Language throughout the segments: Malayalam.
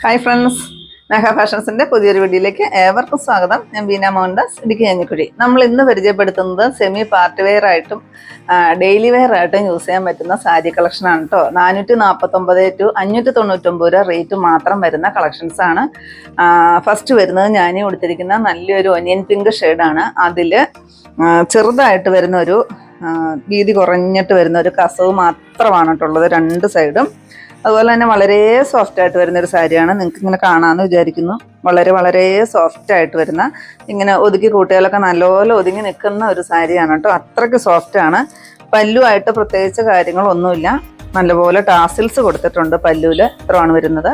ഹായ് ഫ്രണ്ട്സ്, മെഗാ ഫാഷൻസിന്റെ പുതിയൊരു വീഡിയോയിലേക്ക് ഏവർക്കും സ്വാഗതം. ഞാൻ ബീന മോഹൻദാസ്, ഇടുക്കി കഞ്ഞിക്കുഴി. നമ്മൾ ഇന്ന് പരിചയപ്പെടുത്തുന്നത് സെമി പാർട്ടി വെയർ ആയിട്ടും ഡെയിലി വെയർ ആയിട്ടും യൂസ് ചെയ്യാൻ പറ്റുന്ന സാരി കളക്ഷൻ ആണ് കേട്ടോ. 449 to 599 രൂപ റേറ്റ് മാത്രം വരുന്ന കളക്ഷൻസ് ആണ്. ഫസ്റ്റ് വരുന്നത് ഞാൻ കൊടുത്തിരിക്കുന്ന നല്ലൊരു ഒനിയൻ പിങ്ക് ഷെയ്ഡാണ്. അതിൽ ചെറുതായിട്ട് വരുന്ന ഒരു വീതി കുറഞ്ഞിട്ട് വരുന്ന ഒരു കസവ് മാത്രമാണ് കേട്ടുള്ളത് രണ്ട് സൈഡും. അതുപോലെ തന്നെ വളരെ സോഫ്റ്റ് ആയിട്ട് വരുന്നൊരു സാരിയാണ്. നിങ്ങൾക്ക് ഇങ്ങനെ കാണാമെന്ന് വിചാരിക്കുന്നു. വളരെ വളരെ സോഫ്റ്റ് ആയിട്ട് വരുന്ന, ഇങ്ങനെ ഒതുക്കി കൂട്ടിയാലൊക്കെ നല്ലപോലെ ഒതുങ്ങി നിൽക്കുന്ന ഒരു സാരിയാണ് കേട്ടോ. അത്രയ്ക്ക് സോഫ്റ്റാണ്. പല്ലുമായിട്ട് പ്രത്യേകിച്ച് കാര്യങ്ങളൊന്നുമില്ല. നല്ലപോലെ ടാസിൽസ് കൊടുത്തിട്ടുണ്ട് പല്ലുവിൽ. ഇത്രയാണ് വരുന്നത്.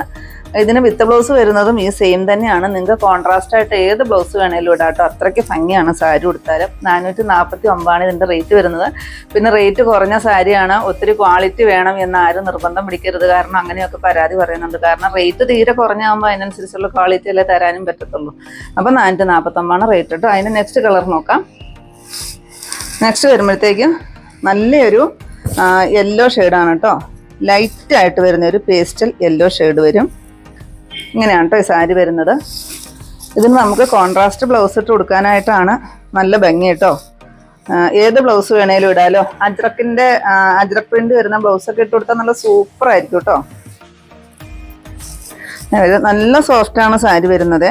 ഇതിന് വിത്ത് ബ്ലൗസ് വരുന്നതും ഈ സെയിം തന്നെയാണ്. നിങ്ങൾക്ക് കോൺട്രാസ്റ്റ് ആയിട്ട് ഏത് ബ്ലൗസ് വേണേലും ഇടാം കേട്ടോ. അത്രയ്ക്ക് ഭംഗിയാണ് സാരി ഉടുത്താലും. 449 ഇതിൻ്റെ റേറ്റ് വരുന്നത്. പിന്നെ റേറ്റ് കുറഞ്ഞ സാരിയാണ്, ഒത്തിരി ക്വാളിറ്റി വേണം എന്ന് ആരും നിർബന്ധം പിടിക്കരുത്. കാരണം അങ്ങനെയൊക്കെ പരാതി പറയുന്നുണ്ട്. കാരണം റേറ്റ് തീരെ കുറഞ്ഞാകുമ്പോൾ അതിനനുസരിച്ചുള്ള ക്വാളിറ്റി അല്ലേ തരാനും പറ്റത്തുള്ളൂ. അപ്പോൾ 449 റേറ്റ് കേട്ടോ. അതിൻ്റെ നെക്സ്റ്റ് കളർ നോക്കാം. നെക്സ്റ്റ് വരുമ്പോഴത്തേക്കും നല്ലൊരു യെല്ലോ ഷെയ്ഡാണ് കേട്ടോ. ലൈറ്റായിട്ട് വരുന്നൊരു പേസ്റ്റൽ യെല്ലോ ഷെയ്ഡ് വരും. ഇങ്ങനെയാണ് കേട്ടോ ഈ സാരി വരുന്നത്. ഇതിന് നമുക്ക് കോൺട്രാസ്റ്റ് ബ്ലൗസ് ഇട്ട് കൊടുക്കാനായിട്ടാണ് നല്ല ഭംഗി കേട്ടോ. ഏത് ബ്ലൗസ് വേണേലും ഇടാലോ. അജ്രക് പ്രിന്റ് വരുന്ന ബ്ലൗസൊക്കെ ഇട്ട് കൊടുത്താൽ നല്ല സൂപ്പർ ആയിരിക്കും കേട്ടോ. നല്ല സോഫ്റ്റാണ് സാരി വരുന്നത്.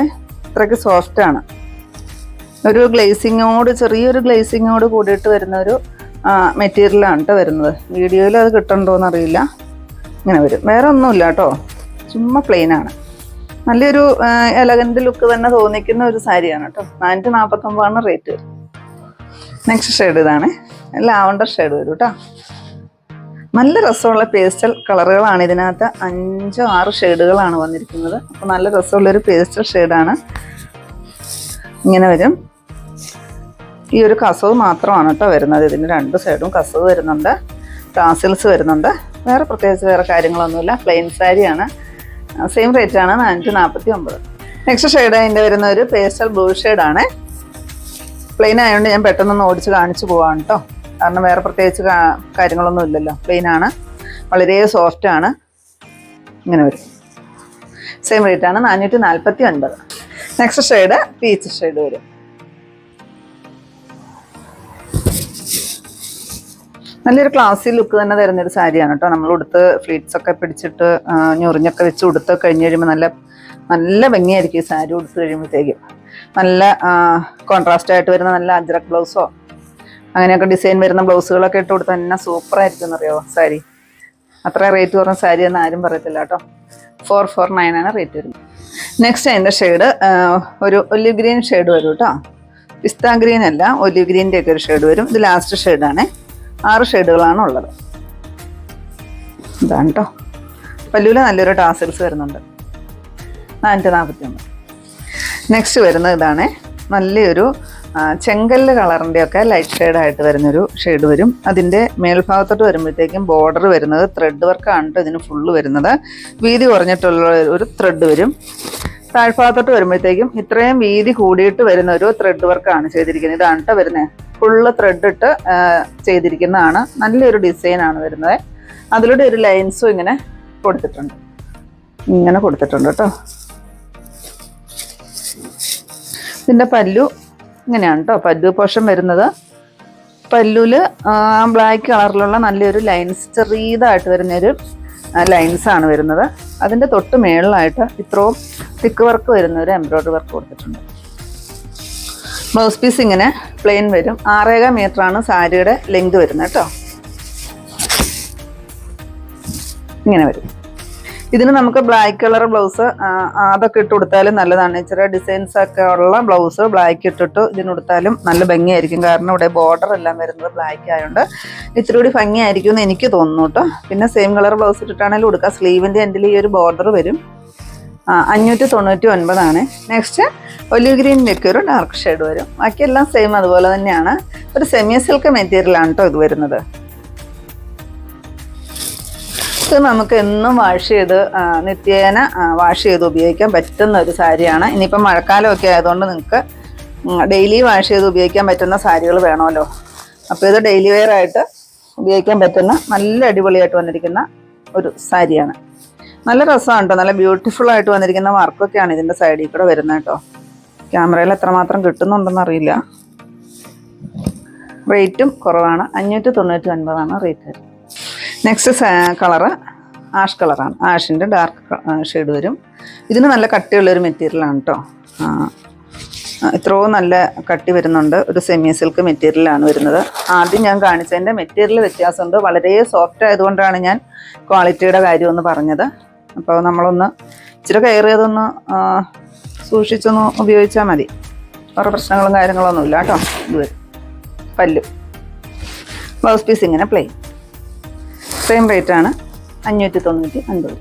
ഇത്രയ്ക്ക് സോഫ്റ്റാണ്. ഒരു ഗ്ലേസിങ്ങോട്, ചെറിയൊരു ഗ്ലേസിങ്ങോട് കൂടിയിട്ട് വരുന്ന ഒരു മെറ്റീരിയലാണ് കേട്ടോ വരുന്നത്. വീഡിയോയിൽ അത് കിട്ടണ്ടോയെന്ന് അറിയില്ല. ഇങ്ങനെ വരും. വേറെ ഒന്നുമില്ല കേട്ടോ, ചുമ്മാ പ്ലെയിനാണ്. നല്ലൊരു എലഗന്റ് ലുക്ക് തന്നെ തോന്നിക്കുന്ന ഒരു സാരിയാണ് കേട്ടോ. 449 റേറ്റ് വരും. നെക്സ്റ്റ് ഷെയ്ഡ് ഇതാണ്. ലാവണ്ടർ ഷെയ്ഡ് വരും കേട്ടോ. നല്ല രസമുള്ള പേസ്റ്റൽ കളറുകളാണ് ഇതിനകത്ത്. 5-6 ഷെയ്ഡുകളാണ് വന്നിരിക്കുന്നത്. അപ്പോൾ നല്ല രസമുള്ളൊരു പേസ്റ്റൽ ഷെയ്ഡാണ്. ഇങ്ങനെ വരും. ഈ ഒരു കസവ് മാത്രമാണ് കേട്ടോ വരുന്നത്. ഇതിന് രണ്ട് സൈഡും കസവ് വരുന്നുണ്ട്, ടാസിൽസ് വരുന്നുണ്ട്. വേറെ പ്രത്യേകിച്ച് വേറെ കാര്യങ്ങളൊന്നുമില്ല. പ്ലെയിൻ സാരിയാണ്. സെയിം റേറ്റാണ് 449. നെക്സ്റ്റ് ഷെയ്ഡ് അതിൻ്റെ വരുന്ന ഒരു പേസ്റ്റൽ ബ്ലൂ ഷെയ്ഡാണ്. പ്ലെയിൻ ആയതുകൊണ്ട് ഞാൻ പെട്ടെന്നൊന്ന് ഓടിച്ച് കാണിച്ചു പോവാണ് കേട്ടോ. കാരണം വേറെ പ്രത്യേകിച്ച് കാര്യങ്ങളൊന്നും ഇല്ലല്ലോ. പ്ലെയിനാണ്, വളരെ സോഫ്റ്റാണ്. ഇങ്ങനെ വരും. സെയിം റേറ്റാണ് 449. നെക്സ്റ്റ് ഷെയ്ഡ് പീച്ച് ഷെയ്ഡ് വരും. നല്ലൊരു ക്ലാസി ലുക്ക് തന്നെ തരുന്നൊരു സാരിയാണ് കേട്ടോ. നമ്മൾ ഉടുത്ത് ഫ്ലീറ്റ്സ് ഒക്കെ പിടിച്ചിട്ട് ഞൊറിഞ്ഞൊക്കെ വെച്ച് ഉടുത്ത് കഴിഞ്ഞ് കഴിയുമ്പോൾ നല്ല ഭംഗിയായിരിക്കും ഈ സാരി ഉടുത്ത് കഴിയുമ്പോഴത്തേക്കും. നല്ല കോൺട്രാസ്റ്റ് ആയിട്ട് വരുന്ന നല്ല അജ്രക് ബ്ലൗസോ അങ്ങനെയൊക്കെ ഡിസൈൻ വരുന്ന ബ്ലൗസുകളൊക്കെ ഇട്ട് കൊടുത്താൽ തന്നെ സൂപ്പറായിരിക്കും എന്നറിയാമോ സാരി. അത്ര റേറ്റ് കുറഞ്ഞ സാരി എന്ന് ആരും പറയത്തില്ല കേട്ടോ. 449 റേറ്റ് വരുന്നത്. നെക്സ്റ്റ് അതിൻ്റെ ഷെയ്ഡ് ഒരു ഒലിവ് ഗ്രീൻ ഷെയ്ഡ് വരും കേട്ടോ. പിസ്ത ഗ്രീൻ അല്ല, ഒലിവ് ഗ്രീൻ്റെ ഒക്കെ ഒരു ഷെയ്ഡ് വരും. ഇത് ലാസ്റ്റ് ഷെയ്ഡാണ്. 6 ഷെയ്ഡുകളാണ് ഉള്ളത്. ഇതാണ് കേട്ടോ. പല്ലുവിൽ നല്ലൊരു ടാസിൽസ് വരുന്നുണ്ട്. 449. നെക്സ്റ്റ് വരുന്നത് ഇതാണ്. നല്ലൊരു ചെങ്കല്ല് കളറിൻ്റെ ഒക്കെ ലൈറ്റ് ഷെയ്ഡായിട്ട് വരുന്നൊരു ഷെയ്ഡ് വരും. അതിൻ്റെ മേൽഭാഗത്തോട്ട് വരുമ്പോഴത്തേക്കും ബോർഡർ വരുന്നത് ത്രെഡ് വർക്കാണ് കേട്ടോ ഇതിന് ഫുള്ള് വരുന്നത്. വീതി കുറഞ്ഞിട്ടുള്ള ഒരു ത്രെഡ് വരും. താഴ്ഭാഗത്തോട്ട് വരുമ്പോഴത്തേക്കും ഇത്രയും വീതി കൂടിയിട്ട് വരുന്ന ഒരു ത്രെഡ് വർക്കാണ് ചെയ്തിരിക്കുന്നത്. ഇതാണ് കേട്ടോ വരുന്നത്. ഫുള്ള് ത്രെഡ് ഇട്ട് ചെയ്തിരിക്കുന്നതാണ്. നല്ലൊരു ഡിസൈനാണ് വരുന്നത്. അതിലൂടെ ഒരു ലൈൻസും ഇങ്ങനെ കൊടുത്തിട്ടുണ്ട്. ഇങ്ങനെ കൊടുത്തിട്ടുണ്ട് കേട്ടോ. ഇതിൻ്റെ പല്ലു ഇങ്ങനെയാണ് കേട്ടോ. പല്ലു പോർഷൻ വരുന്നത്. പല്ലുവിൽ ബ്ലാക്ക് കളറിലുള്ള നല്ലൊരു ലൈൻസ്, ചെറിയതായിട്ട് വരുന്നൊരു ലൈൻസാണ് വരുന്നത്. അതിൻ്റെ തൊട്ട് മേളിലായിട്ട് ഇത്രയും തിക്ക് വർക്ക് വരുന്ന ഒരു എംബ്രോയ്ഡറി വർക്ക് കൊടുത്തിട്ടുണ്ട്. ബ്ലൗസ് പീസ് ഇങ്ങനെ പ്ലെയിൻ വരും. 6.5 മീറ്ററാണ് സാരിയുടെ ലെങ്ത് വരുന്നത് കേട്ടോ. ഇങ്ങനെ വരും. ഇതിന് നമുക്ക് ബ്ലാക്ക് കളർ ബ്ലൗസ് അതൊക്കെ ഇട്ട് കൊടുത്താലും നല്ലതാണ്. ചെറിയ ഡിസൈൻസ് ഒക്കെ ഉള്ള ബ്ലൗസ് ബ്ലാക്ക് ഇട്ടിട്ട് ഇതിനെടുത്താലും നല്ല ഭംഗിയായിരിക്കും. കാരണം ഇവിടെ ബോർഡർ എല്ലാം വരുന്നത് ബ്ലാക്ക് ആയതുകൊണ്ട് ഇത്തിരി കൂടി ഭംഗിയായിരിക്കും എന്ന് എനിക്ക് തോന്നുന്നു കേട്ടോ. പിന്നെ സെയിം കളർ ബ്ലൗസ് ഇട്ടിട്ടാണെങ്കിലും കൊടുക്കുക. സ്ലീവിൻ്റെ എൻഡിൽ ഈ ഒരു ബോർഡർ വരും. 599. നെക്സ്റ്റ് ഒലിവ് ഗ്രീനിലേക്ക് ഒരു ഡാർക്ക് ഷെയ്ഡ് വരും. ബാക്കിയെല്ലാം സെയിം അതുപോലെ തന്നെയാണ്. ഒരു സെമി സിൽക്ക് മെറ്റീരിയലാണ് കേട്ടോ ഇത് വരുന്നത്. ഇത് നമുക്ക് എന്നും വാഷ് ചെയ്ത് നിത്യേന വാഷ് ചെയ്ത് ഉപയോഗിക്കാൻ പറ്റുന്ന ഒരു സാരിയാണ്. ഇനിയിപ്പം മഴക്കാലമൊക്കെ ആയതുകൊണ്ട് നിങ്ങൾക്ക് ഡെയിലി വാഷ് ചെയ്ത് ഉപയോഗിക്കാൻ പറ്റുന്ന സാരികൾ വേണമല്ലോ. അപ്പോൾ ഇത് ഡെയിലി വെയർ ആയിട്ട് ഉപയോഗിക്കാൻ പറ്റുന്ന നല്ല അടിപൊളിയായിട്ട് വന്നിരിക്കുന്ന ഒരു സാരിയാണ്. നല്ല രസമാണ് കേട്ടോ, നല്ല ബ്യൂട്ടിഫുൾ ആയിട്ട് വന്നിരിക്കുന്ന വർക്കൊക്കെയാണ് ഇതിൻ്റെ സൈഡിൽ കൂടെ വരുന്നത് കേട്ടോ. ക്യാമറയിൽ എത്രമാത്രം കിട്ടുന്നുണ്ടെന്ന് അറിയില്ല. റേറ്റും കുറവാണ്, 599 റേറ്റ് വരും. നെക്സ്റ്റ് കളറ് ആഷ് കളറാണ്. ആഷിൻ്റെ ഡാർക്ക് ഷെയ്ഡ് വരും. ഇതിന് നല്ല കട്ടിയുള്ളൊരു മെറ്റീരിയലാണ് കേട്ടോ. ഇത്രയും നല്ല കട്ടി വരുന്നുണ്ട്. ഒരു സെമി സിൽക്ക് മെറ്റീരിയലാണ് വരുന്നത്. ആദ്യം ഞാൻ കാണിച്ചതിൻ്റെ മെറ്റീരിയൽ വ്യത്യാസമുണ്ട്. വളരെ സോഫ്റ്റ് ആയതുകൊണ്ടാണ് ഞാൻ ക്വാളിറ്റിയുടെ കാര്യമൊന്ന് പറഞ്ഞത്. അപ്പോൾ നമ്മളൊന്ന് ഇച്ചിരി കെയർ ചെയ്തൊന്ന് സൂക്ഷിച്ചൊന്ന് ഉപയോഗിച്ചാൽ മതി. വേറെ പ്രശ്നങ്ങളും കാര്യങ്ങളൊന്നുമില്ല കേട്ടോ. ഇത് വരും പല്ലു. ബ്ലൗസ് പീസ് ഇങ്ങനെ പ്ലെയിൻ. സെയിം റേറ്റാണ്, 599.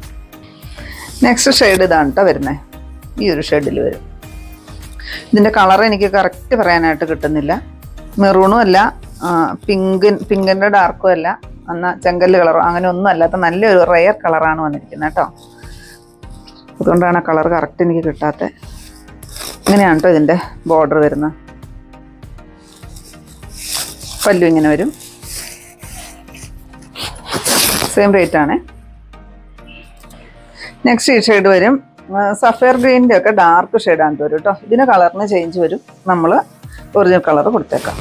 നെക്സ്റ്റ് ഷെയ്ഡ് ഇതാണ് കേട്ടോ വരുന്നത്. ഈ ഒരു ഷെയ്ഡിൽ വരും. ഇതിൻ്റെ കളർ എനിക്ക് കറക്റ്റ് പറയാനായിട്ട് കിട്ടുന്നില്ല. മെറൂണും അല്ല, പിങ്കിൻ്റെ ഡാർക്കും അല്ല, എന്നാൽ ചെങ്കല്ല് കളറോ അങ്ങനെ ഒന്നും അല്ലാത്ത നല്ലൊരു റെയർ കളറാണ് വന്നിരിക്കുന്നത് കേട്ടോ. അതുകൊണ്ടാണ് ആ കളർ കറക്റ്റ് എനിക്ക് കിട്ടാത്തത്. ഇങ്ങനെയാണ് കേട്ടോ ഇതിൻ്റെ ബോർഡർ വരുന്നത്. പല്ലു ഇങ്ങനെ വരും. സെയിം റേറ്റാണ്. നെക്സ്റ്റ് ഈ ഷെയ്ഡ് വരും. സഫയർ ഗ്രീനിൻ്റെ ഒക്കെ ഡാർക്ക് ഷെയ്ഡാണ് വരും കേട്ടോ. ഇതിന് കളറിന് ചേഞ്ച് വരും. നമ്മൾ ഒറിജിനൽ കളർ കൊടുത്തേക്കാം.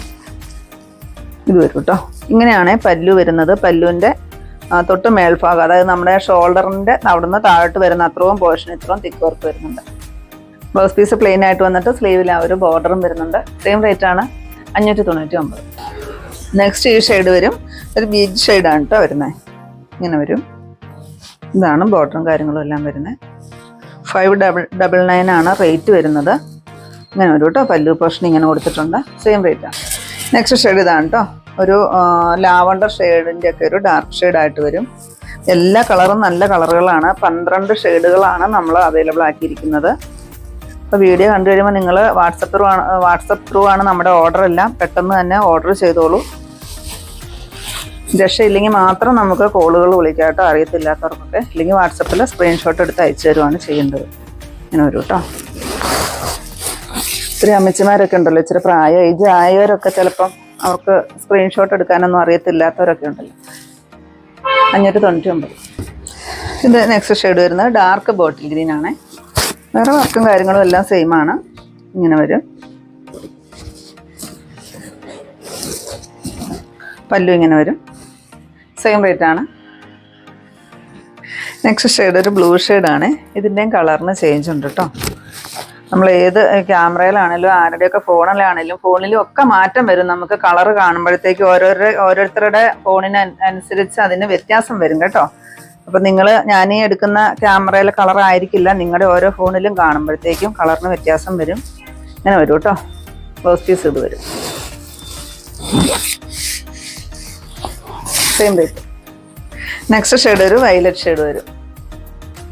ഇത് വരും കേട്ടോ. ഇങ്ങനെയാണ് പല്ലു വരുന്നത്. പല്ലുവിൻ്റെ തൊട്ട് മേൽഭാഗം, അതായത് നമ്മുടെ ഷോൾഡറിൻ്റെ അവിടുന്ന് താഴോട്ട് വരുന്ന അത്രയും പോർഷൻ ഇത്രയും തിക്ക് വർക്ക് വരുന്നുണ്ട്. ബ്ലൗസ് പീസ് പ്ലെയിൻ ആയിട്ട് വന്നിട്ട് സ്ലീവിൽ ആ ഒരു ബോർഡറും വരുന്നുണ്ട്. സെയിം റേറ്റാണ്, 599. നെക്സ്റ്റ് ഈ ഷെയ്ഡ് വരും. ഒരു ബീച്ച് ഷെയ്ഡാണ് കേട്ടോ വരുന്നത്. ഇങ്ങനെ വരും. ഇതാണ് ബോർഡറും കാര്യങ്ങളും എല്ലാം വരുന്നത്. 599 ആണ് റേറ്റ് വരുന്നത്. ഇങ്ങനെ വരും കേട്ടോ. പല്ലു പോർഷൻ ഇങ്ങനെ കൊടുത്തിട്ടുണ്ട്. സെയിം റേറ്റാണ്. നെക്സ്റ്റ് ഷെയ്ഡ് ഇതാണ് കേട്ടോ. ഒരു ലാവണ്ടർ ഷെയ്ഡിൻ്റെ ഒക്കെ ഒരു ഡാർക്ക് ഷെയ്ഡായിട്ട് വരും. എല്ലാ കളറും നല്ല കളറുകളാണ്. 12 ഷെയ്ഡുകളാണ് നമ്മൾ അവൈലബിൾ ആക്കിയിരിക്കുന്നത്. അപ്പോൾ വീഡിയോ കണ്ടു കഴിയുമ്പോൾ നിങ്ങൾ വാട്സപ്പ് ത്രൂ ആണ് നമ്മുടെ ഓർഡർ എല്ലാം. പെട്ടെന്ന് തന്നെ ഓർഡർ ചെയ്തോളൂ. രക്ഷയില്ലെങ്കിൽ മാത്രം നമുക്ക് കോളുകൾ വിളിക്കാം കേട്ടോ, അറിയത്തില്ലാത്തവർക്കൊക്കെ. ഇല്ലെങ്കിൽ വാട്സപ്പിൽ സ്ക്രീൻഷോട്ട് എടുത്ത് അയച്ചു തരുവാണ് ചെയ്യേണ്ടത്. ഇങ്ങനെ വരും കേട്ടോ. ഇത്തിരി അമ്മച്ചിമാരൊക്കെ ഉണ്ടല്ലോ, ഇച്ചിരി ഏജ് ആയവരൊക്കെ ചിലപ്പം അവർക്ക് സ്ക്രീൻഷോട്ട് എടുക്കാനൊന്നും അറിയത്തില്ലാത്തവരൊക്കെ ഉണ്ടല്ലോ. 599. ഇത് നെക്സ്റ്റ് ഷെയ്ഡ് വരുന്നത് ഡാർക്ക് ബോട്ടിൽ ഗ്രീൻ ആണ്. വേറെ വർക്കും കാര്യങ്ങളും എല്ലാം സെയിം ആണ്. ഇങ്ങനെ വരും. പല്ലു ഇങ്ങനെ വരും. സെയിം റേറ്റാണ്. നെക്സ്റ്റ് ഷെയ്ഡ് ഒരു ബ്ലൂ ഷെയ്ഡാണ്. ഇതിൻ്റെയും കളറിന് ചേഞ്ച് ഉണ്ട് കേട്ടോ. നമ്മൾ ഏത് ക്യാമറയിലാണെങ്കിലും ആരുടെയൊക്കെ ഫോണിലാണെങ്കിലും ഫോണിലും ഒക്കെ മാറ്റം വരും. നമുക്ക് കളർ കാണുമ്പോഴത്തേക്ക് ഓരോരുത്തരുടെ ഫോണിന് അനുസരിച്ച് അതിന് വ്യത്യാസം വരും കേട്ടോ. അപ്പം ഞാൻ ഈ എടുക്കുന്ന ക്യാമറയിലെ കളർ ആയിരിക്കില്ല നിങ്ങളുടെ ഓരോ ഫോണിലും കാണുമ്പോഴത്തേക്കും കളറിന് വ്യത്യാസം വരും. ഇങ്ങനെ വരും കേട്ടോ. ബ്ലൗസ് പീസ് ഇത് വരും. Same rate. നെക്സ്റ്റ് ഷെയ്ഡ് ഒരു വയലറ്റ് ഷെയ്ഡ് വരും.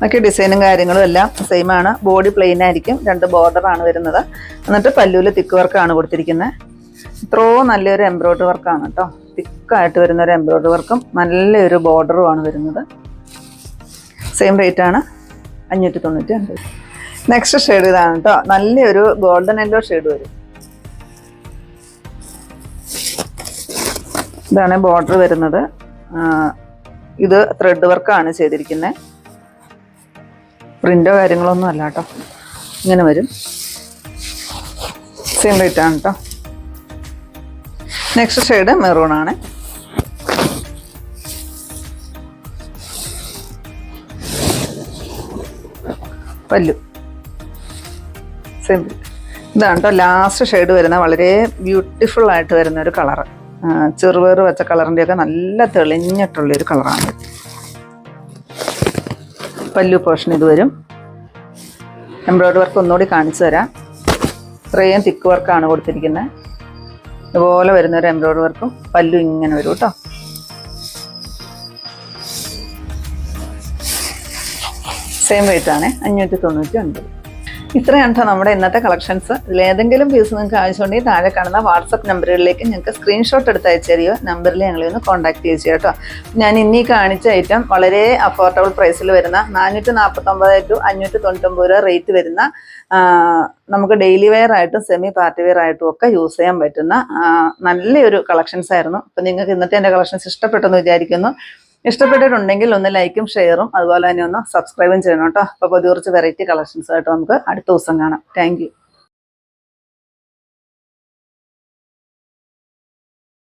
ബാക്കി ഡിസൈനും കാര്യങ്ങളും എല്ലാം സെയിം ആണ്. ബോഡി പ്ലെയിൻ ആയിരിക്കും. 2 ബോർഡറാണ് വരുന്നത്. എന്നിട്ട് പല്ലുവിൽ തിക്ക് വർക്കാണ് കൊടുത്തിരിക്കുന്നത്. ഇത്രയും നല്ലൊരു എംബ്രോയ്ഡറി വർക്കാണ് കേട്ടോ. തിക്കായിട്ട് വരുന്നൊരു എംബ്രോയ്ഡറി വർക്കും നല്ലൊരു ബോർഡറുമാണ് വരുന്നത്. സെയിം റേറ്റാണ്, 599. നെക്സ്റ്റ് ഷെയ്ഡ് ഇതാണ് കേട്ടോ. നല്ലൊരു ഗോൾഡൻ യെല്ലോ ഷെയ്ഡ് വരും. ഇതാണ് ബോർഡർ വരുന്നത്. ഇത് ത്രെഡ് വർക്കാണ് ചെയ്തിരിക്കുന്നത്. പ്രിൻ്റോ കാര്യങ്ങളൊന്നും അല്ല കേട്ടോ. ഇങ്ങനെ വരും. സെയിം റേറ്റ് ആണ് കേട്ടോ. നെക്സ്റ്റ് ഷെയ്ഡ് മെറൂൺ ആണ്. പല്ലു സെയിം. ഇതാണ് കേട്ടോ ലാസ്റ്റ് ഷെയ്ഡ് വരുന്ന വളരെ ബ്യൂട്ടിഫുൾ ആയിട്ട് വരുന്ന ഒരു കളറ്. ചെറുപയർ വെച്ച കളറിൻ്റെയൊക്കെ നല്ല തെളിഞ്ഞിട്ടുള്ളൊരു കളറാണ്. പല്ലു പോർഷൻ ഇത് വരും. എംബ്രോയ്ഡറി വർക്ക് ഒന്നുകൂടി കാണിച്ചു തരാം. ഇത്രയും തിക്ക് വർക്കാണ് കൊടുത്തിരിക്കുന്നത്. ഇതുപോലെ വരുന്നൊരു എംബ്രോയ്ഡറി വർക്കും പല്ലു ഇങ്ങനെ വരും കേട്ടോ. സെയിം റേറ്റ് ആണ്, 599. ഇത്രയാണ് കേട്ടോ നമ്മുടെ ഇന്നത്തെ കളക്ഷൻസ്. ഇതിലേതെങ്കിലും പീസ് നിങ്ങൾക്ക് ആവശ്യമുണ്ടെങ്കിൽ താഴെ കാണുന്ന വാട്സപ്പ് നമ്പറുകളിലേക്ക് ഞങ്ങൾക്ക് സ്ക്രീൻഷോട്ട് എടുത്ത് അയച്ചു തരികയോ നമ്പറിൽ ഞങ്ങളെ ഒന്ന് കോൺടാക്ട് ചെയ്യുക കേട്ടോ. ഞാൻ ഇന്നീ കാണിച്ച ഐറ്റം വളരെ അഫോർഡബിൾ പ്രൈസിൽ വരുന്ന 449 to 599 റേറ്റ് വരുന്ന നമുക്ക് ഡെയിലി വെയർ ആയിട്ടും സെമി പാർട്ടി വെയർ ആയിട്ടും ഒക്കെ യൂസ് ചെയ്യാൻ പറ്റുന്ന നല്ലൊരു കളക്ഷൻസ് ആയിരുന്നു. അപ്പം നിങ്ങൾക്ക് ഇന്നത്തെ എൻ്റെ കളക്ഷൻസ് ഇഷ്ടപ്പെട്ടെന്ന് വിചാരിക്കുന്നു. ഇഷ്ടപ്പെട്ടിട്ടുണ്ടെങ്കിൽ ഒന്ന് ലൈക്കും ഷെയറും അതുപോലെ തന്നെ ഒന്ന് സബ്സ്ക്രൈബും ചെയ്യണം കേട്ടോ. അപ്പോൾ പുതിയ കുറച്ച് വെറൈറ്റി കളക്ഷൻസ് ആയിട്ട് നമുക്ക് അടുത്ത ദിവസം കാണാം. Thank you.